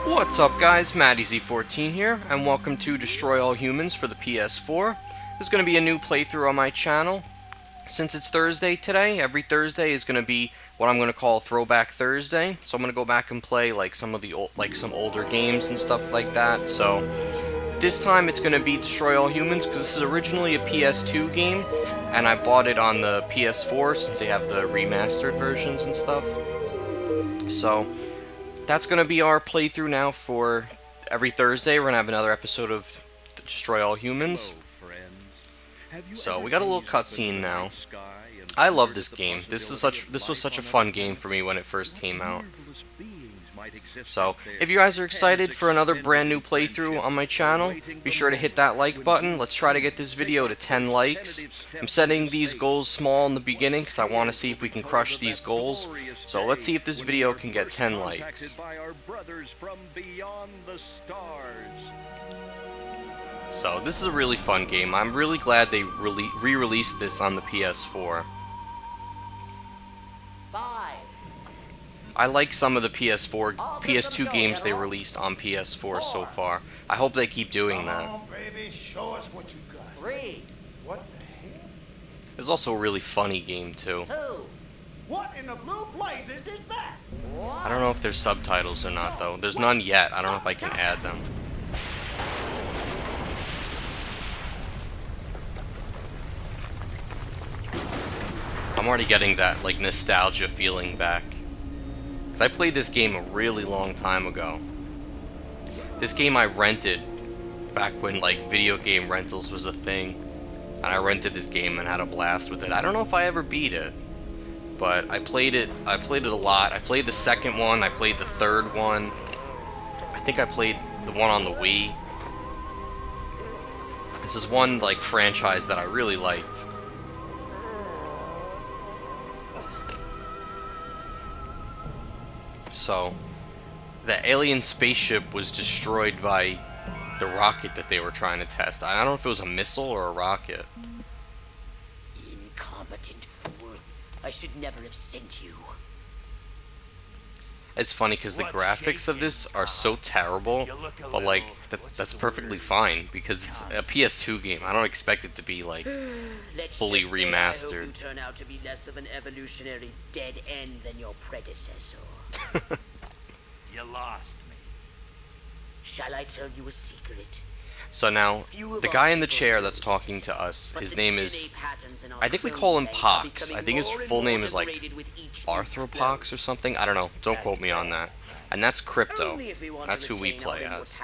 What's up guys, MattyZ14 here, and welcome to Destroy All Humans for the PS4. There's going to be a new playthrough on my channel. Since it's Thursday today, every Thursday is going to be what I'm going to call Throwback Thursday. So I'm going to go back and play like some of the some older games and stuff like that. So this time it's going to be Destroy All Humans because this is originally a PS2 game, and I bought it on the PS4 since they have the remastered versions and stuff. So that's going to be our playthrough now for every Thursday. We're going to have another episode of Destroy All Humans. So we got a little cutscene now. I love this game. This was such a fun game for me when it first came out. So if you guys are excited for another brand new playthrough on my channel, be sure to hit that like button. Let's try to get this video to 10 likes. I'm setting these goals small in the beginning because I want to see if we can crush these goals. So let's see if this video can get 10 likes. So this is a really fun game. I'm really glad they re-released this on the PS4. I like some of the PS2 games they released on PS4 so far. I hope they keep doing that. Baby, show us what you got. 3. What the hell? It's also a really funny game too. 2. What in the blue blazes is that? I don't know if there's subtitles or not though. There's none yet. I don't know if I can add them. I'm already getting that like nostalgia feeling back. Cause I played this game a really long time ago. This game I rented back when like video game rentals was a thing. And I rented this game and had a blast with it. I don't know if I ever beat it, but I played it a lot. I played the second one, I played the third one. I think I played the one on the Wii. This is one like franchise that I really liked. So, the alien spaceship was destroyed by the rocket that they were trying to test. I don't know if it was a missile or a rocket. Incompetent fool. I should never have sent you. It's funny because the graphics of this are so terrible, but like, that's perfectly fine because it's a PS2 game. I don't expect it to be like fully remastered. I hope you turn out to be less of an evolutionary dead end than your predecessor. You lost me. Shall I tell you a secret? So now, the guy in the chair that's talking to us, his name is, I think we call him Pox. I think his full name is like Arthropox or something. I don't know. Don't quote me on that. And that's Crypto. That's who we play as.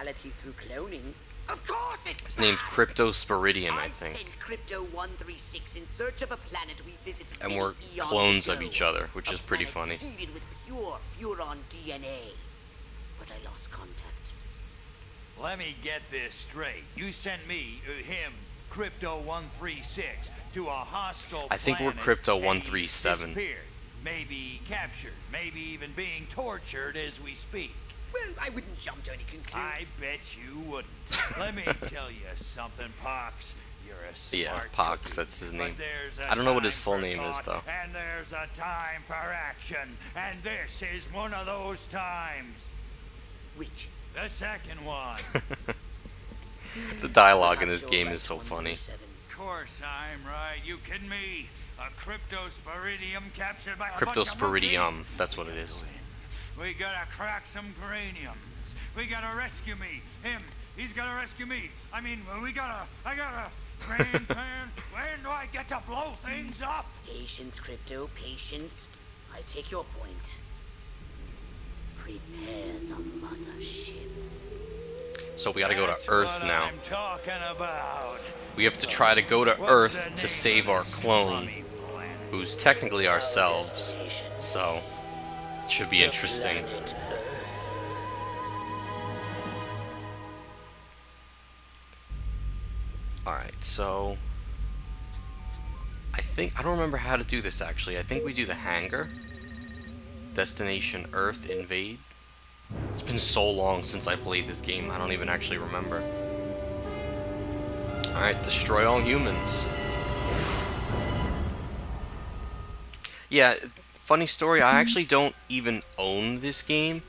Of course it's His name's Crypto Spiridium, I think. sent Crypto 136 in search of a planet we visited And we're many eons clones of ago. each other, which A is pretty planet funny. seeded with pure Furon DNA. But I lost contact. Let me get this straight. You sent me, him, Crypto 136, to a hostile I think we're planet, Crypto and he 137. disappeared. Maybe captured, maybe even being tortured as we speak. Well, I wouldn't jump to any conclusion. I bet you wouldn't. Let me tell you something, Pox. You're a smart Yeah, Pox, cookie. that's his But name. there's a I don't know what his time full for name is, thought, though. And there's a time for action. And this is one of those times. Which? The second one. The dialogue in this game is so funny. Of course I'm right. You kidding me? A cryptosporidium captured by a bunch of Cryptosporidium, monkeys? that's what it is. We gotta crack some craniums. We gotta rescue me. Him. He's gotta rescue me. I mean, I gotta. Brains, man. When do I get to blow things up? Patience, Crypto, patience. I take your point. Prepare the mothership. So we gotta go to That's Earth what now. I'm talking about. We have to try to go to What's Earth the to name save of our this clone, crummy planet? who's technically ourselves. Destination. So, it should be interesting. Planet Alright, so I don't remember how to do this actually. I think we do the Hangar Destination Earth Invade. It's been so long since I played this game, I don't even actually remember. Alright, destroy all humans. Yeah, funny story, I actually don't even own this game.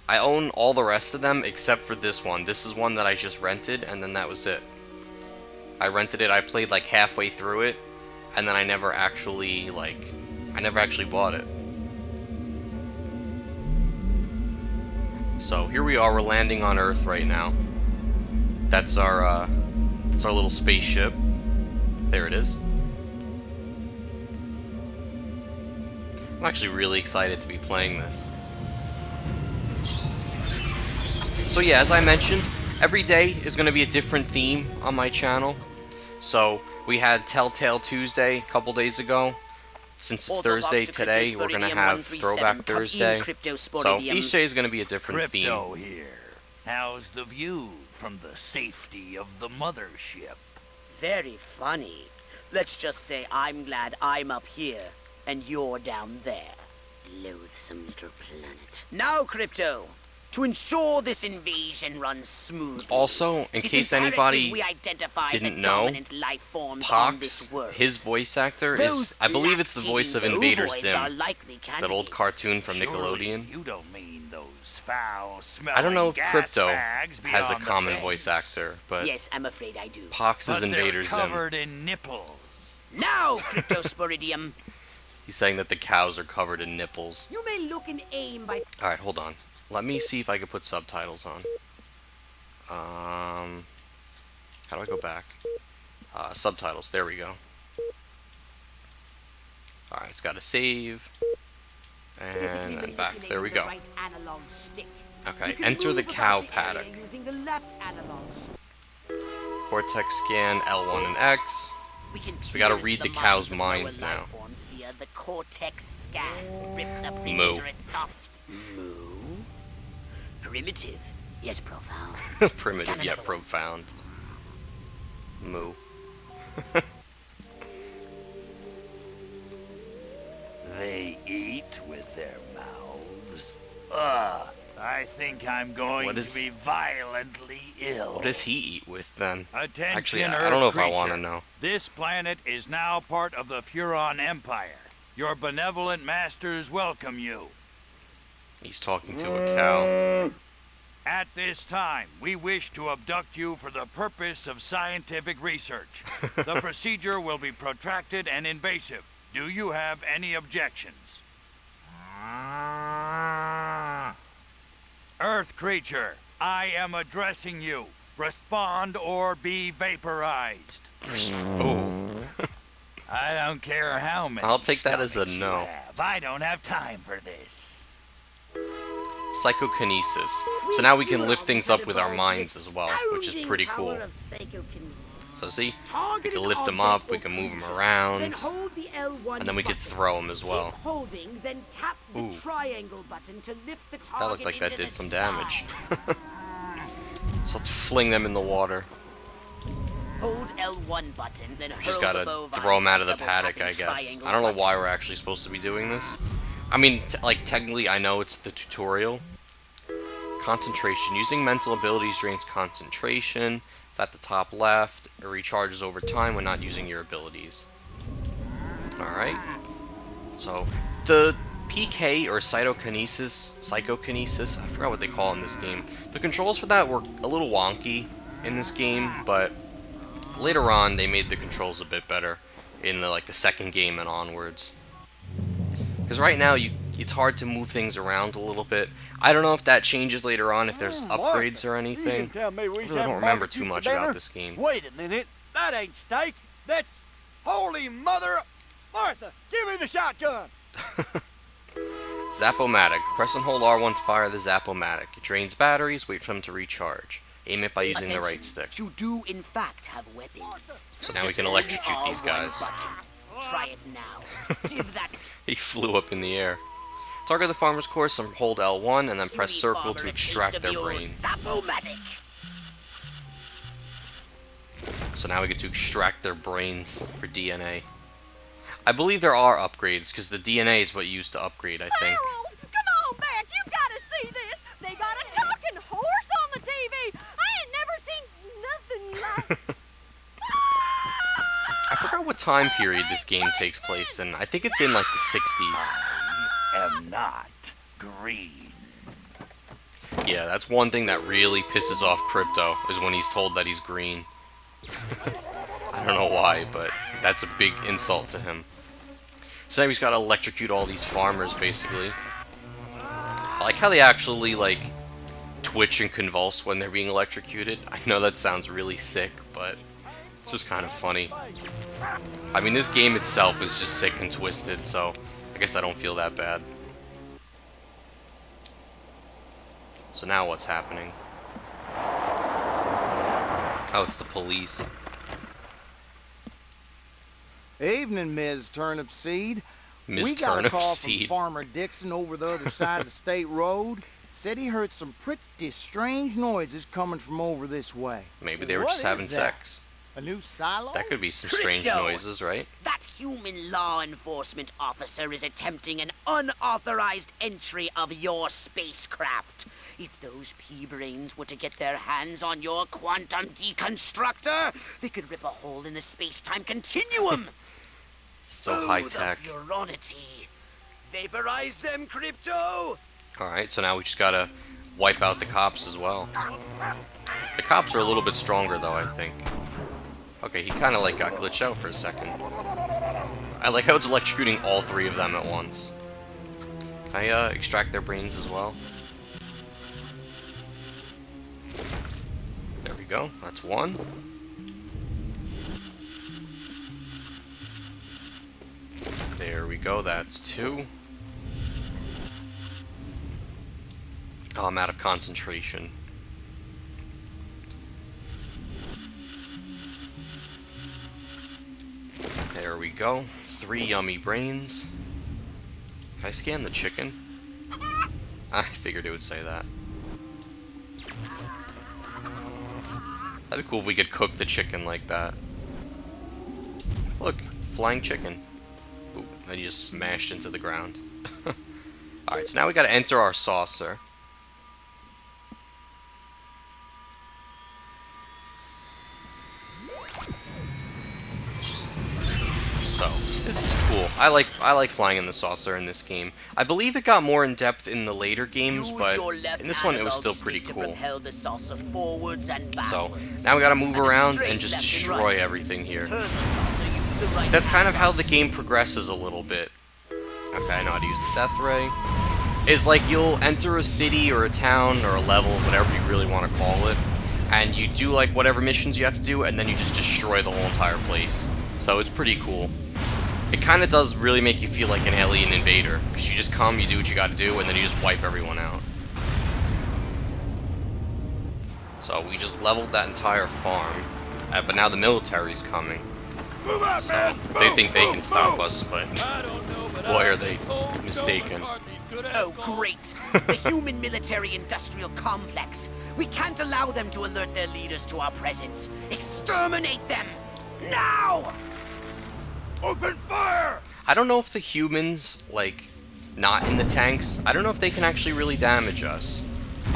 I own all the rest of them except for this one. This is one that I just rented, and then that was it. I rented it, I played like halfway through it, and then I never actually bought it. So here we are, we're landing on Earth right now. That's our little spaceship. There it is. I'm actually really excited to be playing this. So yeah, as I mentioned, every day is going to be a different theme on my channel. So we had Telltale Tuesday a couple days ago. Since it's Thursday today, we're going to have Throwback Thursday. So each day is going to be a different theme. Crypto here. How's the view from the safety of the mothership? Very funny. Let's just say I'm glad I'm up here and you're down there. Loathsome little planet. Now, Crypto, to ensure this invasion runs smoothly. Also, in case anybody didn't know, Pox, his voice actor is, I believe it's the voice of Invader Zim, that old cartoon from Nickelodeon. You don't mean those foul I don't know if gas Crypto bags has a beyond the common fence. voice actor, but Yes, I'm afraid I do. Pox is But they're Invader Zim. covered in nipples. Now, Cryptosporidium, He's saying that the cows are covered in nipples. you may look and aim by... Alright, hold on. Let me see if I can put subtitles on. How do I go back? Subtitles, there we go. Alright, it's got to save. And then back, there we go. Okay, enter the cow paddock. Cortex scan L1 and X. So we gotta read the cow's minds now. The cortex scan. Rip the Moo. Moo? Primitive, yet profound. Primitive yet profound. Moo. They eat with their mouths. Ugh, I think I'm going What to is- be violently ill. What does he eat with then? Attention, Actually, I Earth don't know if I creature. want to know. This planet is now part of the Furon Empire. Your benevolent masters welcome you. He's talking to a cow. At this time, we wish to abduct you for the purpose of scientific research. The procedure will be protracted and invasive. Do you have any objections? Earth creature, I am addressing you. Respond or be vaporized. Oh. I don't care how many. I'll take that as a stomachs you no. have. I don't have time for this. Psychokinesis. So now we can lift things up with our minds as well, which is pretty cool. So see, we can lift them up, we can move them around, and then we could throw them as well. Holding, then tap the Ooh. triangle button to lift the target That looked like that into did the some sky. damage. So let's fling them in the water. Hold L1 button, then Just hurl the gotta bovine throw them out of the double paddock, tapping I guess. triangle I don't know button. why we're actually supposed to be doing this. I mean, like, technically, I know it's the tutorial. Concentration. Using mental abilities drains concentration. It's at the top left. It recharges over time when not using your abilities. Alright. So, the PK, or psychokinesis, I forgot what they call it in this game. The controls for that were a little wonky in this game, but later on they made the controls a bit better in the second game and onwards. Because right now it's hard to move things around a little bit. I don't know if that changes later on, if there's upgrades or anything. I really don't remember too much about this game. Wait a minute. That ain't steak. That's holy mother... Martha, give me the shotgun. Zap-O-Matic. Press and hold R1 to fire the Zap-O-Matic. It drains batteries, wait for them to recharge. Aim it by using the right stick. You do in fact have weapons. So now we can Just hold electrocute the these R1 guys. button. Try it now. Give that He flew up in the air. Target the farmer's course and hold L1 and then press beauty circle farmer to a extract taste of their the old brains. Zap-O-Matic. So now we get to extract their brains for DNA. I believe there are upgrades, because the DNA is what you use to upgrade, I think. Harold, come on back. You gotta see this. They got a talking horse on the TV. I ain't never seen nothing like. I forgot what time period this game takes place in. I think it's in, like, the 60s. I am not green. Yeah, that's one thing that really pisses off Crypto, is when he's told that he's green. I don't know why, but that's a big insult to him. So now he's got to electrocute all these farmers, basically. I like how they actually, like, twitch and convulse when they're being electrocuted. I know that sounds really sick, but it's just kind of funny. I mean, this game itself is just sick and twisted, so I guess I don't feel that bad. So now what's happening? Oh, it's the police. Evening, Ms. Turnipseed. Ms. We got a call from Turnipseed. Farmer Dixon over the other side of the state road. Said he heard some pretty strange noises coming from over this way. Maybe they were What just having is that? sex. A new silo? That could be some strange Crypto. noises, right? That human law enforcement officer is attempting an unauthorized entry of your spacecraft. If those pea-brains were to get their hands on your quantum deconstructor, they could rip a hole in the space-time continuum. So high tech. The fluority. Vaporize them, Crypto! Alright, so now we just gotta wipe out the cops as well. The cops are a little bit stronger though, I think. Okay, he kinda like got glitched out for a second. I like how it's electrocuting all three of them at once. Can I extract their brains as well? There we go, that's one. There we go, that's two. Oh, I'm out of concentration. There we go. 3 yummy brains. Can I scan the chicken? I figured it would say that. That'd be cool if we could cook the chicken like that. Look, flying chicken. Ooh, and he just smashed into the ground. Alright, so now we gotta enter our saucer. So, this is cool. I like flying in the saucer in this game. I believe it got more in depth in the later games, but in this one it was still pretty cool. So, now we gotta move around and just destroy everything here. That's kind of how the game progresses a little bit. Okay, I know how to use the death ray. It's like you'll enter a city or a town or a level, whatever you really want to call it, and you do like whatever missions you have to do, and then you just destroy the whole entire place. So it's pretty cool. It kind of does really make you feel like an alien invader, because you just come, you do what you got to do, and then you just wipe everyone out. So we just leveled that entire farm, but now the military's coming. So they think they can stop us, but boy are they mistaken. Oh, great. The human military-industrial complex. We can't allow them to alert their leaders to our presence. Exterminate them! Now! Open fire! I don't know if the humans, like, not in the tanks, I don't know if they can actually really damage us.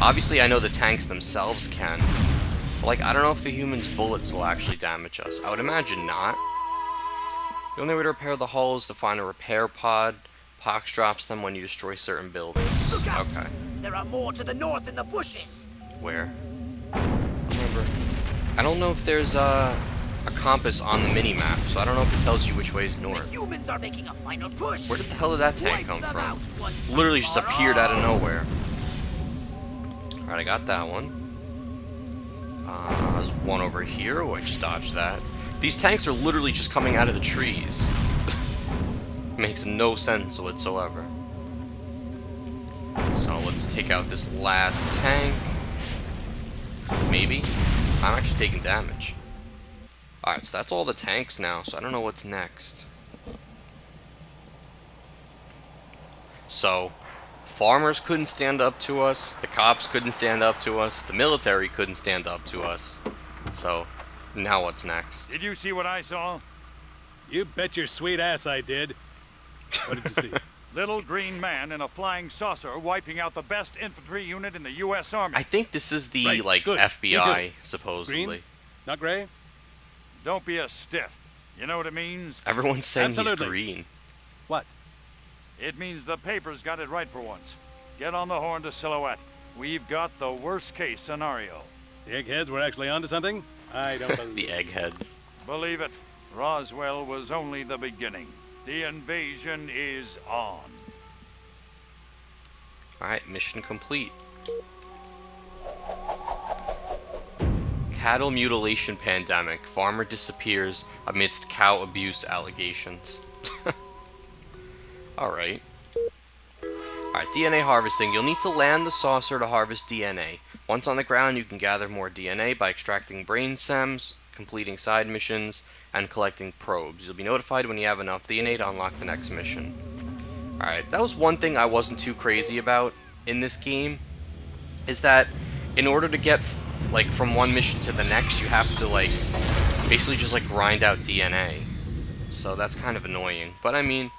Obviously, I know the tanks themselves can. But, like, I don't know if the humans' bullets will actually damage us. I would imagine not. The only way to repair the hull is to find a repair pod. Pox drops them when you destroy certain buildings. Look out! Okay. There are more to the north in the bushes. Where? Remember. I don't know if there's a compass on the mini-map, so I don't know if it tells you which way is The north. humans are making a final push. Where the hell did that tank Wipe come them out from? once Literally and just for appeared out of all. nowhere. Alright, I got that one. There's one over here. Oh, I just dodged that. These tanks are literally just coming out of the trees. Makes no sense whatsoever. So let's take out this last tank. Maybe. I'm actually taking damage. Alright, so that's all the tanks now, so I don't know what's next. So, farmers couldn't stand up to us, the cops couldn't stand up to us, the military couldn't stand up to us. So, now what's next? Did you see what I saw? You bet your sweet ass I did. What did you see? Little green man in a flying saucer wiping out the best infantry unit in the U.S. Army. I think this is the, Right, like, good. FBI, Me too. supposedly. Green? Not gray? Don't be a stiff. You know what it means? Everyone's saying Absolutely. he's green. What? It means the papers got it right for once. Get on the horn to Silhouette. we've got the worst case scenario. The eggheads were actually onto something? I don't believe The eggheads. Believe it, Roswell was only the beginning. The invasion is on. Alright, mission complete. Cattle mutilation pandemic. Farmer disappears amidst cow abuse allegations. Alright. Alright, DNA harvesting. You'll need to land the saucer to harvest DNA. Once on the ground, you can gather more DNA by extracting brain stems, completing side missions, and collecting probes. You'll be notified when you have enough DNA to unlock the next mission. Alright, that was one thing I wasn't too crazy about in this game, is that in order to get like from one mission to the next, you have to like basically just like grind out DNA. So that's kind of annoying. But I mean,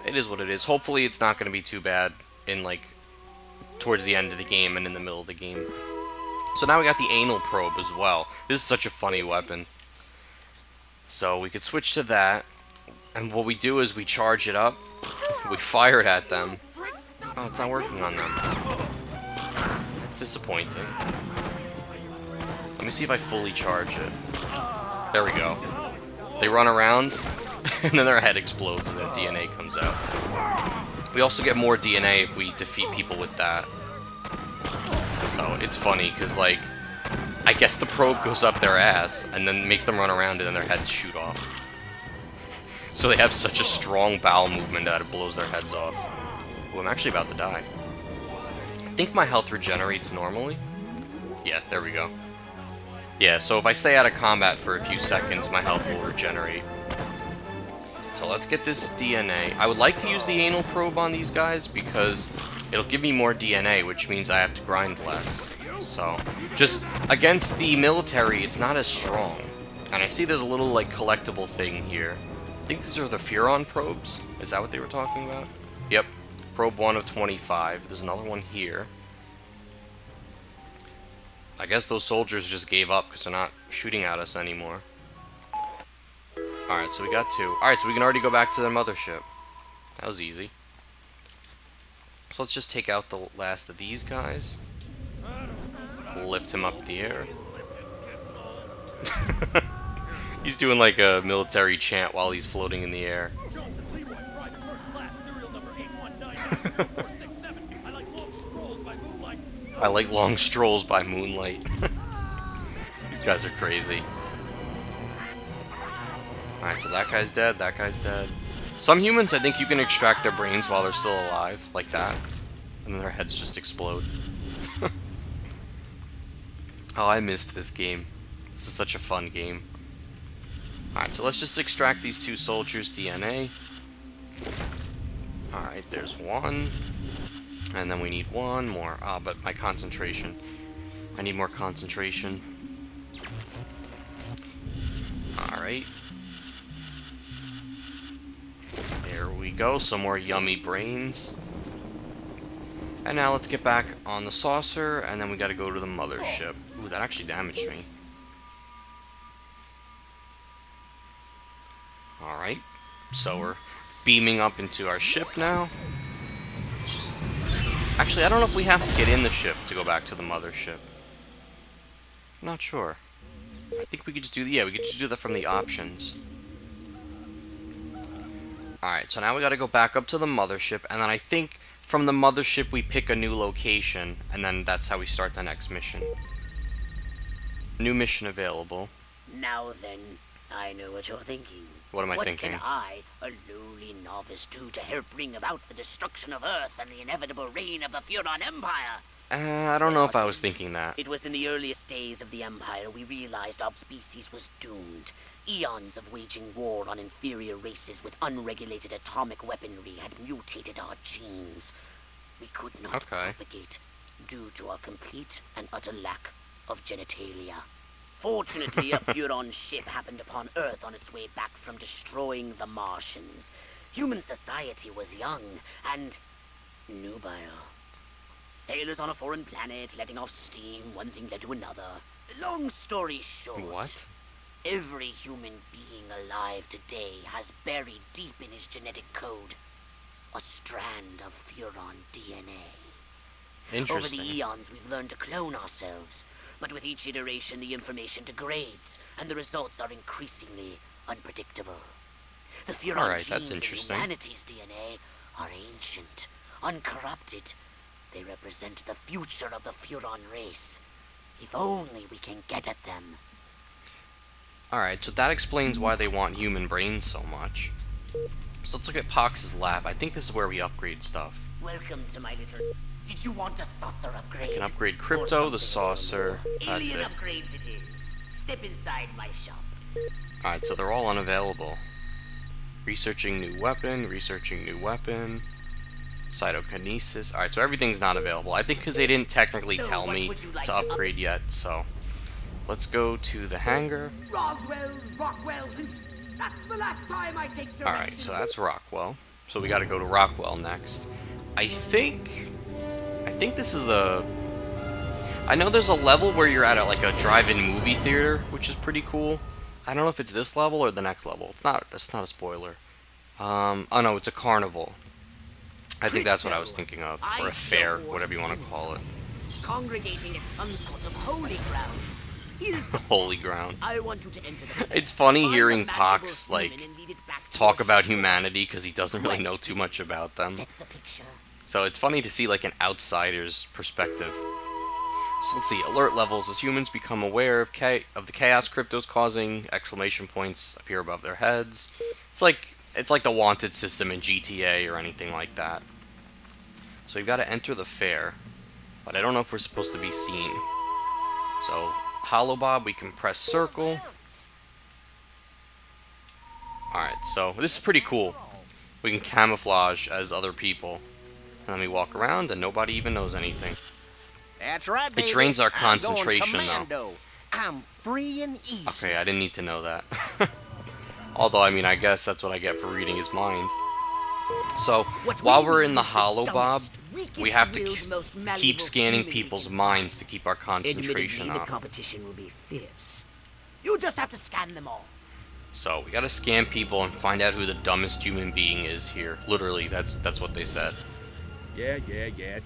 it is what it is. Hopefully it's not going to be too bad in like towards the end of the game and in the middle of the game. So now we got the anal probe as well. This is such a funny weapon. So we could switch to that, and what we do is we charge it up, we fire it at them. Oh, it's not working on them. That's disappointing. Let me see if I fully charge it. There we go. They run around, and then their head explodes, and the DNA comes out. We also get more DNA if we defeat people with that. So it's funny, because like, I guess the probe goes up their ass, and then makes them run around, and then their heads shoot off. So they have such a strong bowel movement that it blows their heads off. Oh, I'm actually about to die. I think my health regenerates normally. Yeah, there we go. Yeah, so if I stay out of combat for a few seconds, my health will regenerate. So let's get this DNA. I would like to use the anal probe on these guys because it'll give me more DNA, which means I have to grind less. So, just against the military, it's not as strong. And I see there's a little, like, collectible thing here. I think these are the Furon probes. Is that what they were talking about? Yep. Probe 1 of 25. There's another one here. I guess those soldiers just gave up because they're not shooting at us anymore. Alright, so we got 2. Alright, so we can already go back to the mothership. That was easy. So let's just take out the last of these guys. Lift him up in the air. He's doing like a military chant while he's floating in the air. I like long strolls by moonlight. These guys are crazy. Alright, so that guy's dead, that guy's dead. Some humans, I think you can extract their brains while they're still alive, like that. And then their heads just explode. Oh, I missed this game. This is such a fun game. Alright, so let's just extract these 2 soldiers' DNA. Alright, there's one. And then we need one more. Ah, but my concentration. I need more concentration. Alright. There we go, some more yummy brains. And now let's get back on the saucer, and then we gotta go to the mothership. Ooh, that actually damaged me. Alright, so we're beaming up into our ship now. Actually, I don't know if we have to get in the ship to go back to the mothership. I'm not sure. I think we could just do, yeah, we could just do that from the options. Alright, so now we gotta go back up to the mothership, and then I think from the mothership we pick a new location, and then that's how we start the next mission. New mission available. Now then, I know what you're thinking. What am I thinking? What can I, a lowly novice, do to help bring about the destruction of Earth and the inevitable reign of the Furon Empire? I don't know if I was thinking that. It was in the earliest days of the Empire we realized our species was doomed. Eons of waging war on inferior races with unregulated atomic weaponry had mutated our genes. We could not propagate due to our complete and utter lack of genitalia. Fortunately, a Furon ship happened upon Earth on its way back from destroying the Martians. Human society was young and nubile. Sailors on a foreign planet letting off steam, one thing led to another. Long story short. What? Every human being alive today has buried deep in his genetic code a strand of Furon DNA. Over Interesting. the eons, we've learned to clone ourselves, but with each iteration, the information degrades, and the results are increasingly unpredictable. The Furon Alright, genes that's in interesting. humanity's DNA are ancient, uncorrupted. They represent the future of the Furon race. If only we can get at them. Alright, so that explains why they want human brains so much. So let's look at Pox's lab. I think this is where we upgrade stuff. Welcome to my little... Did you want a saucer upgrade? I can upgrade Or Crypto, the something a little saucer. more? That's Alien it. upgrades it is. Step inside my shop. Alright, so they're all unavailable. Researching new weapon, researching new weapon. Cytokinesis. Alright, so everything's not available. I think because they didn't technically So tell what me would you like to to upgrade yet, so. Let's go to the hangar. Roswell, Rockwell, that's the last time I take direction. Alright, so that's Rockwell. So we gotta go to Rockwell next. I think this is the... I know there's a level where you're at like a drive-in movie theater, which is pretty cool. I don't know if it's this level or the next level. It's not a spoiler. Oh no, it's a carnival. I think that's what I was thinking of. Or a fair, whatever you want to call it. Congregating at some sort of holy ground. Here's the Holy ground. I want you to enter the... It's funny Find hearing a malleable Pox, human like, and lead it back to talk your about ship. humanity because he doesn't really know too much about them. Get the picture. So it's funny to see like an outsider's perspective. So let's see, alert levels. As humans become aware of the chaos cryptos causing, exclamation points appear above their heads. It's like the wanted system in GTA or anything like that. So you've got to enter the fair, but I don't know if we're supposed to be seen. So Holobob, we can press circle. Alright, so this is pretty cool. We can camouflage as other people. And then we walk around and nobody even knows anything. That's right, baby. It drains our I'm going concentration, though. commando. I'm free and easy. Okay, I didn't need to know that. Although, I mean, I guess that's what I get for reading his mind. So, while we're in the Holobob, we have to keep scanning people's minds to keep our concentration Admittedly, the up. competition will be fierce. You just have to scan them all. So, we gotta scan people and find out who the dumbest human being is here. Literally, that's what they said. Yeah.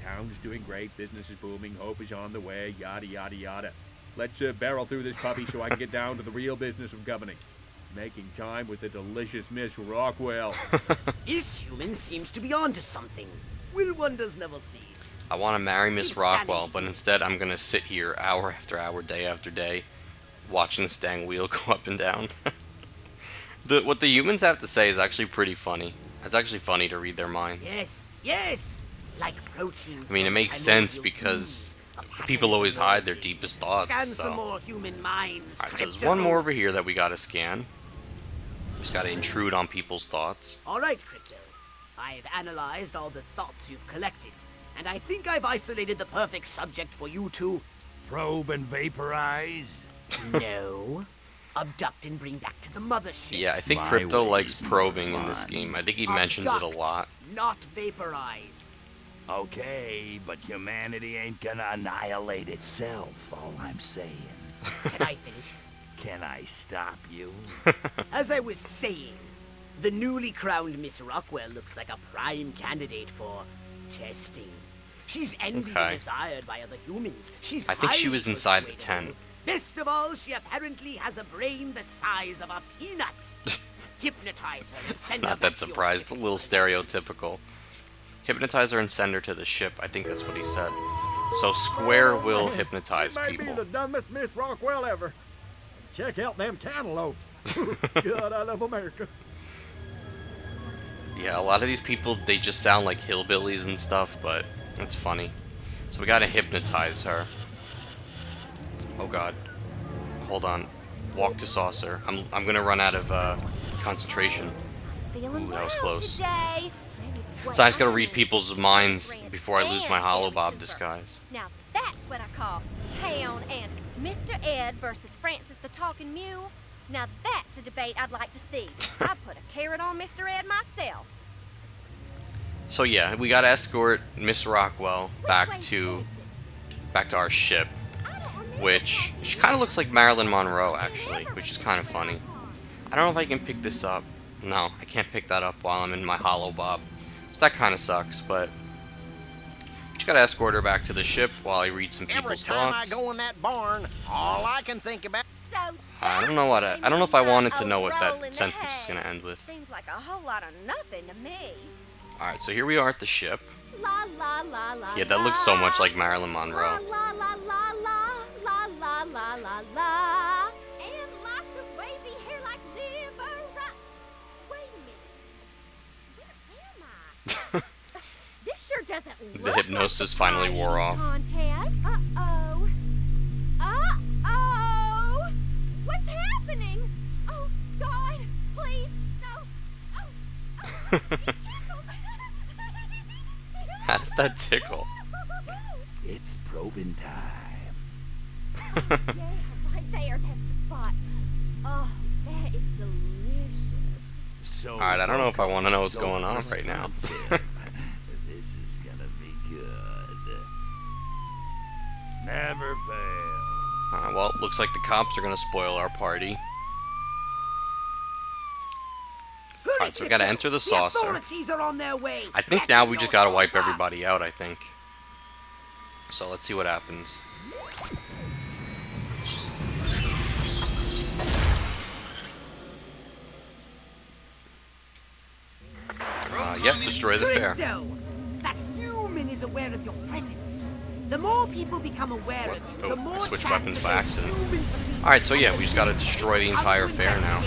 Town's doing great. Business is booming. Hope is on the way. Yada, yada, yada. Let's barrel through this puppy so I can get down to the real business of governing. Making time with the delicious Miss Rockwell. This human seems to be onto something. Will wonders never cease? I want to marry Miss Keep scanning. Rockwell, but instead I'm gonna sit here hour after hour, day after day, watching this dang wheel go up and down. What the humans have to say is actually pretty funny. It's actually funny to read their minds. Yes. Like proteins. I mean, it makes sense because people always hide their deepest thoughts. Scan some So, more human minds. alright, so there's Crypto. one more over here that we gotta scan. Just gotta intrude on people's thoughts. All right, Crypto. I've analyzed all the thoughts you've collected, and I think I've isolated the perfect subject for you to... Probe and vaporize. No. Abduct and bring back to the mothership. Yeah, I think My Crypto ways likes more probing in this fun. game. I think he mentions it a Abduct, lot. Not vaporize. Okay, but humanity ain't gonna annihilate itself, all I'm saying. Can I finish? Can I stop you? As I was saying, the newly crowned Miss Rockwell looks like a prime candidate for testing. She's envied Okay. and desired by other humans. She's I think she highly was inside the persuadable. tent. Best of all, she apparently has a brain the size of a peanut. Hypnotize her and send her Not back that to your surprised. ship It's a little stereotypical. Hypnotize her and send her to the ship. I think that's what he said. So Square will hypnotize She may people. be the dumbest Miss Rockwell ever. Check out them cantaloupes. God, I love America. Yeah, a lot of these people, they just sound like hillbillies and stuff, but it's funny. So we gotta hypnotize her. Oh god. Hold on. Walk to saucer. I'm gonna run out of concentration. Feeling Ooh, that was well close. today. So I just gotta read people's minds before I lose my Holobob disguise. Now that's what I call town and Mr. Ed versus Francis the Talking Mule. Now that's a debate I'd like to see. I put a carrot on Mr. Ed myself. So yeah, we gotta escort Miss Rockwell back to our ship, which she kind of looks like Marilyn Monroe actually, which is kind of funny. I don't know if I can pick this up. No, I can't pick that up while I'm in my Holobob. So that kind of sucks, but Just gotta escort her back to the ship while I read some Every people's time thoughts. I go in that barn, all I can think about. So I don't know I don't know if I wanted to know what roll in that the sentence was hay. gonna end with. Seems like a whole lot of nothing to me. Alright, so here we are at the ship. La la la la. Yeah, that looks so much like Marilyn Monroe. La la la la la la la la la. And lots of wavy hair like liver. Wait a minute. Where am I? This sure doesn't look The hypnosis finally wore off. Contest. Uh-oh. Uh-oh. What's happening? Oh, God. Please. No. Oh. How does that tickle? It's probing time. Yeah, right there. That's the spot. Oh, that is delicious. So Alright, I don't know if I want to know what's going on right now. This is gonna be good. Never fail. Well, looks like the cops are gonna spoil our party. Alright, so we gotta enter the saucer. authorities are on their way. I think now we just gotta wipe everybody out, I think. So let's see what happens. Yep, destroy the fair. Crypto, that human is aware of your presence. The more people become aware of you, the Oh, more I switched chance weapons that by those accident. human police Alright, so yeah, we just gotta destroy the entire fair now.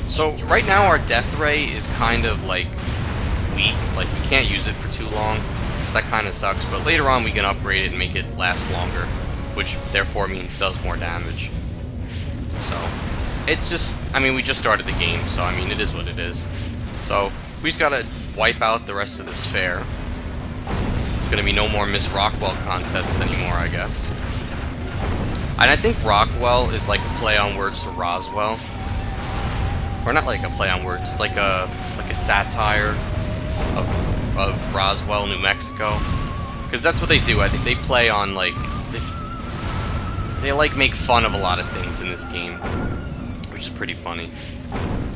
So right now our death ray is kind of like weak, like we can't use it for too long, so that kind of sucks, but later on we can upgrade it and make it last longer, which therefore means does more damage. So, it's just, I mean, we just started the game, so I mean, it is what it is. So, we just gotta wipe out the rest of this fair. There's gonna be no more Miss Rockwell contests anymore, I guess. And I think Rockwell is like a play on words to Roswell. Or not like a play on words, it's like a satire of Roswell, New Mexico. Because that's what they do. I think they play on like they like make fun of a lot of things in this game, which is pretty funny.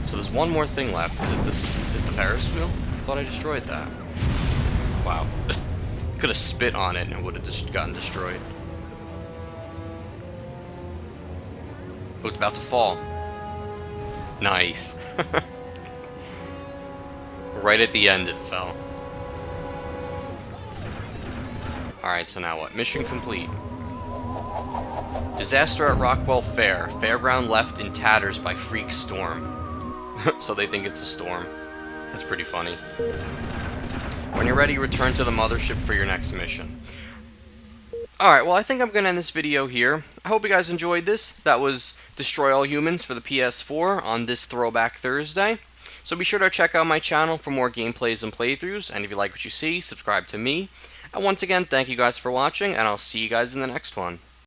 So there's one more thing left. Is it the Ferris wheel? I thought I destroyed that. Wow. Could have spit on it and it would have just gotten destroyed. Oh, it's about to fall. Nice. Right at the end it fell. Alright, so now what? Mission complete. Disaster at Rockwell Fair. Fairground left in tatters by freak storm. So they think it's a storm. That's pretty funny. When you're ready, return to the mothership for your next mission. Alright, well I think I'm going to end this video here. I hope you guys enjoyed this. That was Destroy All Humans for the PS4 on this Throwback Thursday. So be sure to check out my channel for more gameplays and playthroughs, and if you like what you see, subscribe to me. And once again, thank you guys for watching, and I'll see you guys in the next one.